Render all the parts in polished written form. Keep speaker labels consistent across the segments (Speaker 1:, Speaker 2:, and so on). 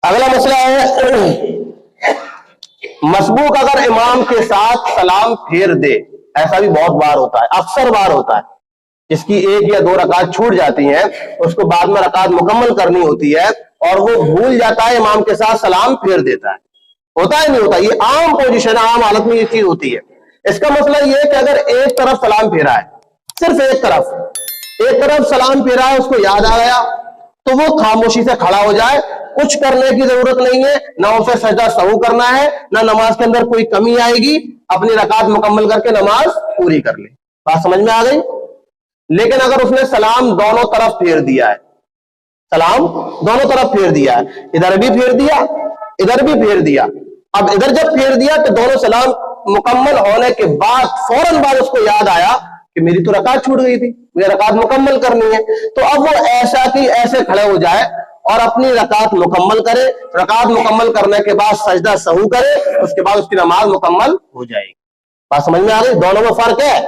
Speaker 1: اگلا مسئلہ ہے مسبوق اگر امام کے ساتھ سلام پھیر دے، ایسا بھی بہت بار ہوتا ہے، اکثر بار ہوتا ہے، جس کی ایک یا دو رکعت چھوٹ جاتی ہیں، اس کو بعد میں رکعت مکمل کرنی ہوتی ہے اور وہ بھول جاتا ہے، امام کے ساتھ سلام پھیر دیتا ہے۔ ہوتا ہے نہیں ہوتا؟ یہ عام پوزیشن، عام حالت میں یہ چیز ہوتی ہے۔ اس کا مسئلہ یہ ہے کہ اگر ایک طرف سلام پھیرا ہے، صرف ایک طرف سلام پھیرا ہے، اس کو یاد آ گیا تو وہ خاموشی سے کھڑا ہو جائے، کچھ کرنے کی ضرورت نہیں ہے، نہ اسے سجدہ سہو کرنا ہے، نہ نماز کے اندر کوئی کمی آئے گی، اپنی رکعت مکمل کر کے نماز پوری کر لے۔ بات سمجھ میں آ گئی؟ لیکن اگر اس نے سلام دونوں طرف پھیر دیا ہے، سلام دونوں طرف پھیر دیا ہے، ادھر بھی پھیر دیا، ادھر بھی پھیر دیا، اب ادھر جب پھیر دیا تو دونوں سلام مکمل ہونے کے بعد فوراً بعد اس کو یاد آیا کہ میری تو رکعت چھوٹ گئی تھی، مجھے رکعت مکمل کرنی ہے، تو اب وہ ایسا کہ ایسے کھڑے ہو جائے اور اپنی رکعت مکمل کرے، رکعت مکمل کرنے کے بعد سجدہ سہو کرے، اس کے بعد اس کی نماز مکمل ہو جائے گی۔ بات سمجھ میں آ گئی؟ دونوں میں فرق ہے،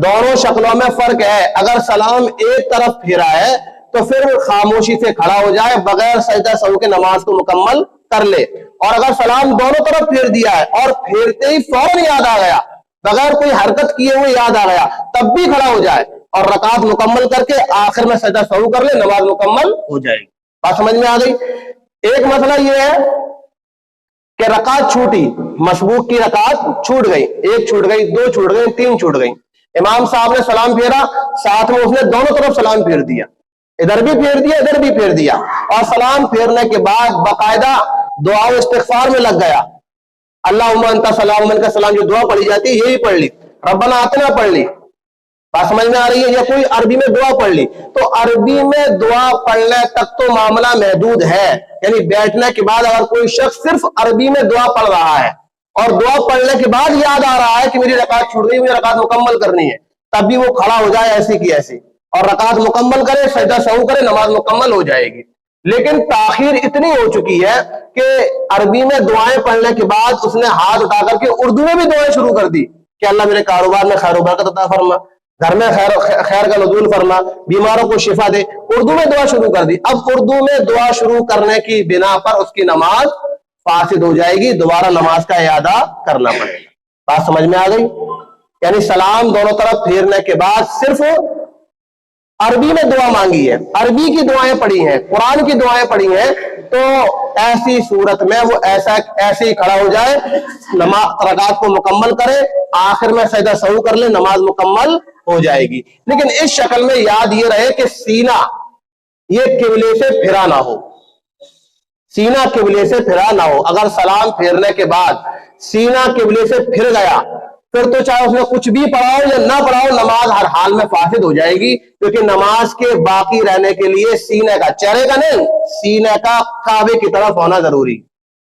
Speaker 1: دونوں شکلوں میں فرق ہے۔ اگر سلام ایک طرف پھیرا ہے تو پھر خاموشی سے کھڑا ہو جائے، بغیر سجدہ سہو کے نماز کو مکمل کر لے، اور اگر سلام دونوں طرف پھیر دیا ہے اور پھیرتے ہی فوراً یاد آ گیا، بغیر کوئی حرکت کیے ہوئے یاد آ گیا، تب بھی کھڑا ہو جائے اور رکعت مکمل کر کے آخر میں سجدہ سہو کر لے، نماز مکمل ہو جائے گی۔ بات سمجھ میں آ گئی؟ ایک مسئلہ یہ ہے کہ رکعت چھوٹی، مسبوق کی رکعت چھوٹ گئی، ایک چھوٹ گئی، دو چھوٹ گئی، تین چھوٹ گئی، امام صاحب نے سلام پھیرا، ساتھ میں اس نے دونوں طرف سلام پھیر دیا، ادھر بھی پھیر دیا، ادھر بھی پھیر دیا، اور سلام پھیرنے کے بعد باقاعدہ دعا و استغفار میں لگ گیا، اللہم انت السلام و منک السلام، جو دعا پڑھی جاتی ہے یہی پڑھ لی، ربنا آتنا پڑھ لی۔ بات سمجھ میں آ رہی ہے؟ یا کوئی عربی میں دعا پڑھ لی، تو عربی میں دعا پڑھنے تک تو معاملہ محدود ہے، یعنی بیٹھنے کے بعد اگر کوئی شخص صرف عربی میں دعا پڑھ رہا ہے اور دعا پڑھنے کے بعد یاد آ رہا ہے کہ میری رکعت چھوٹ گئی، مجھے رکعت مکمل کرنی ہے، تب بھی وہ کھڑا ہو جائے ایسی کی ایسی اور رکعت مکمل کرے، سجدہ سہو کرے، نماز مکمل ہو جائے گی۔ لیکن تاخیر اتنی ہو چکی ہے کہ عربی میں دعائیں پڑھنے کے بعد اس نے ہاتھ اٹھا کر کے اردو میں بھی دعائیں شروع کر دی کہ اللہ میرے کاروبار میں خیر و برکت عطا فرما، گھر میں خیر کا نزول فرما، بیماروں کو شفا دے، اردو میں دعا شروع کر دی۔ اب اردو میں دعا شروع کرنے کی بنا پر اس کی نماز فاسد ہو جائے گی، دوبارہ نماز کا اعادہ کرنا پڑے گا۔ بات سمجھ میں آ گئی؟ یعنی سلام دونوں طرف پھیرنے کے بعد صرف عربی میں دعا مانگی ہے، عربی کی دعائیں پڑھی ہیں، قرآن کی دعائیں پڑھی ہیں، تو ایسی صورت میں وہ ایسے ہی کھڑا ہو جائے، نماز رکعت کو مکمل کرے، آخر میں سجدہ سہو کر لے، نماز مکمل ہو جائے گی۔ لیکن اس شکل میں یاد یہ رہے کہ سینہ یہ قبلے سے پھرا نہ ہو، سینہ قبلے سے پھرا نہ ہو۔ اگر سلام پھیرنے کے بعد سینہ قبلے سے پھر گیا، پھر تو چاہے اس نے کچھ بھی پڑھا ہو یا نہ پڑھا ہو، نماز ہر حال میں فاسد ہو جائے گی، کیونکہ نماز کے باقی رہنے کے لیے سینے کا، چہرے کا نہیں، سینے کا کعبے کی طرف ہونا ضروری۔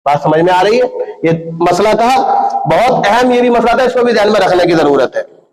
Speaker 1: بات سمجھ میں آ رہی ہے؟ یہ مسئلہ تھا بہت اہم، یہ بھی مسئلہ تھا، اس کو بھی ذہن میں رکھنے کی ضرورت ہے۔